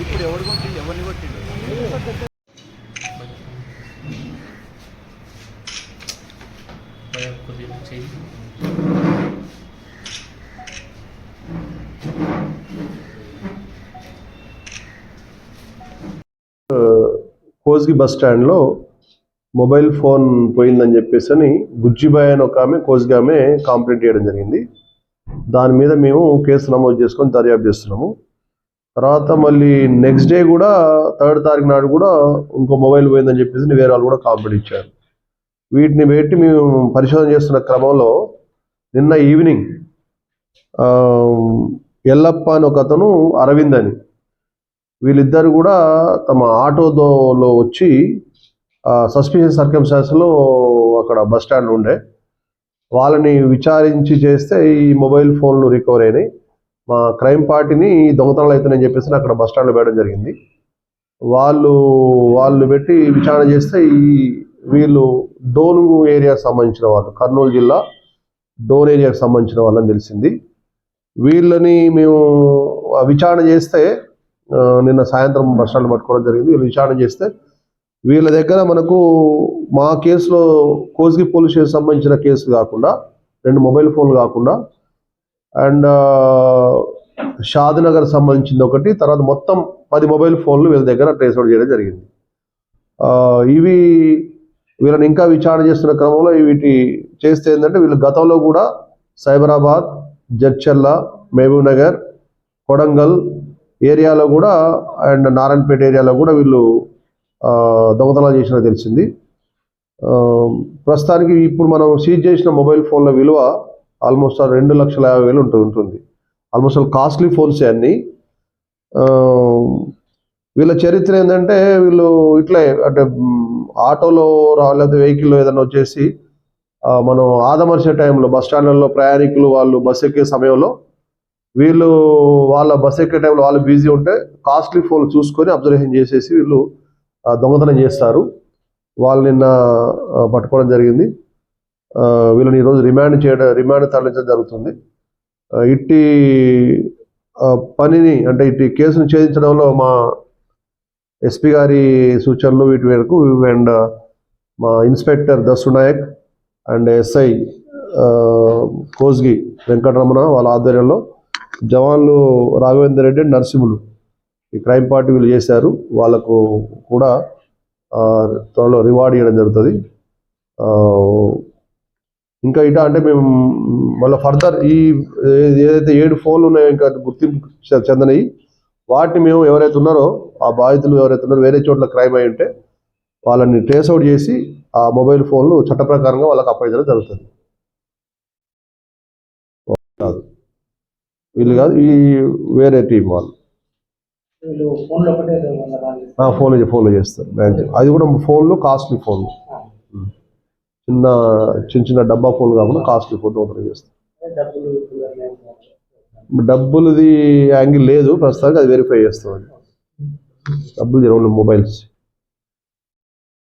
ఇప్పుడు ఎవరు కొట్టిండు ఎవరిని కొట్టిండు కోస్గి బస్ స్టాండ్లో మొబైల్ ఫోన్ పోయిందని చెప్పేసి అని బుజ్జిబాయ్ అని ఒక ఆమె కోస్గి ఆమె కంప్లైంట్ చేయడం జరిగింది. దాని మీద మేము కేసు నమోదు చేసుకొని దర్యాప్తు చేస్తున్నాము. తర్వాత మళ్ళీ నెక్స్ట్ డే కూడా 3rd తారీఖు నాడు కూడా ఇంకో మొబైల్ పోయిందని చెప్పేసి వేరే వాళ్ళు కూడా కంప్లైంట్ ఇచ్చారు. వీటిని పెట్టి మేము పరిశోధన చేస్తున్న క్రమంలో నిన్న ఈవినింగ్ ఎల్లప్ప అని ఒక అతను, అరవింద్ అని, వీళ్ళిద్దరు కూడా తమ ఆటోలో వచ్చి సస్పిషియస్ సర్కమ్స్టాన్స్లో అక్కడ బస్ స్టాండ్ ఉండే వాళ్ళని విచారించి చేస్తే ఈ మొబైల్ ఫోన్లు రికవర్ అయినాయి. మా క్రైమ్ పార్టీని దొంగతనాలు అవుతున్నాయని చెప్పేసి అక్కడ బస్ స్టాండ్లో పెట్టడం జరిగింది. వాళ్ళు పెట్టి విచారణ చేస్తే వీళ్ళు డోన్ ఏరియాకి సంబంధించిన వాళ్ళు, కర్నూలు జిల్లా డోన్ ఏరియాకి సంబంధించిన వాళ్ళని తెలిసింది. వీళ్ళని మేము విచారణ చేస్తే నిన్న సాయంత్రం బస్ స్టాండ్ పట్టుకోవడం జరిగింది. వీళ్ళు విచారణ చేస్తే వీళ్ళ దగ్గర మనకు మా కేసులో కోస్గి పోలీస్ స్టేషన్ సంబంధించిన కేసు కాకుండా 2 మొబైల్ ఫోన్లు కాకుండా అండ్ షాద్నగర్ సంబంధించింది ఒకటి, తర్వాత మొత్తం 10 మొబైల్ ఫోన్లు వీళ్ళ దగ్గర ట్రేస్ అవుట్ చేయడం జరిగింది. వీళ్ళని ఇంకా విచారణ చేస్తున్న క్రమంలో వీటి చేస్తే ఏంటంటే వీళ్ళు గతంలో కూడా సైబరాబాద్, జడ్చర్ల, మహబూబ్ నగర్, కొడంగల్ ఏరియాలో కూడా అండ్ నారాయణపేట ఏరియాలో కూడా వీళ్ళు దొంగతనాలు చేసినట్టు తెలిసింది. ప్రస్తుతానికి ఇప్పుడు మనం సీజ్ చేసిన మొబైల్ ఫోన్ల విలువ ఆల్మోస్ట్ 2,50,000 ఉంటుంది. ఆల్మోస్ట్ కాస్ట్లీ ఫోన్సే అన్ని. వీళ్ళ చరిత్ర ఏంటంటే వీళ్ళు ఇట్లే అంటే ఆటోలో లేకపోతే వెహికల్లో ఏదైనా వచ్చేసి మనం ఆదమర్చే టైంలో బస్ స్టాండ్లలో ప్రయాణికులు వాళ్ళు బస్ ఎక్కే సమయంలో వీళ్ళు వాళ్ళ బస్ ఎక్కే టైంలో వాళ్ళు బిజీ ఉంటే కాస్ట్లీ ఫోన్ చూసుకొని అబ్జర్వేషన్ చేసేసి వీళ్ళు దొంగతనం చేస్తారు. వాళ్ళు నిన్న పట్టుకోవడం జరిగింది. వీళ్ళని ఈరోజు రిమాండ్ తరలించడం జరుగుతుంది. ఇట్టి పనిని అంటే ఇట్టి కేసును ఛేదించడంలో మా ఎస్పీ గారి సూచనలు వీటి మేరకు అండ్ మా inspector Dassunayak and SI Kosgi Venkataramana వాళ్ళ ఆధ్వర్యంలో జవాన్లు రాఘవేందర్ రెడ్డి, నరసింహులు ఈ క్రైమ్ పార్టీ వీళ్ళు చేశారు. వాళ్ళకు కూడా త్వరలో రివార్డ్ ఇవ్వడం జరుగుతుంది. ఇంకా ఇట అంటే మేము మళ్ళీ ఫర్దర్ ఏదైతే 7 ఫోన్లు ఉన్నాయో ఇంకా గుర్తింపు చెందనవి వాటిని మేము ఎవరైతే ఉన్నారో ఆ బాధితులు ఎవరైతే ఉన్నారో వేరే చోట్ల క్రైమ్ అయి ఉంటే వాళ్ళని ట్రేస్ అవుట్ చేసి ఆ మొబైల్ ఫోన్లు చట్ట ప్రకారంగా వాళ్ళకి అప్పగించడం జరుగుతుంది. కాదు వీళ్ళు కాదు, ఈ వేరే టీం వాళ్ళు ఫోన్లు చేస్తారు. అది కూడా ఫోన్లు కాస్ట్లీ ఫోన్లు, చిన్న డబ్బా ఫోన్లు కాకుండా కాస్ట్లీ ఫోన్ ఓపెన్ చేస్తారు. డబ్బులది యాంగిల్ లేదు ప్రస్తుతానికి, అది వెరిఫై చేస్తాం. డబ్బులు ఓన్లీ మొబైల్స్.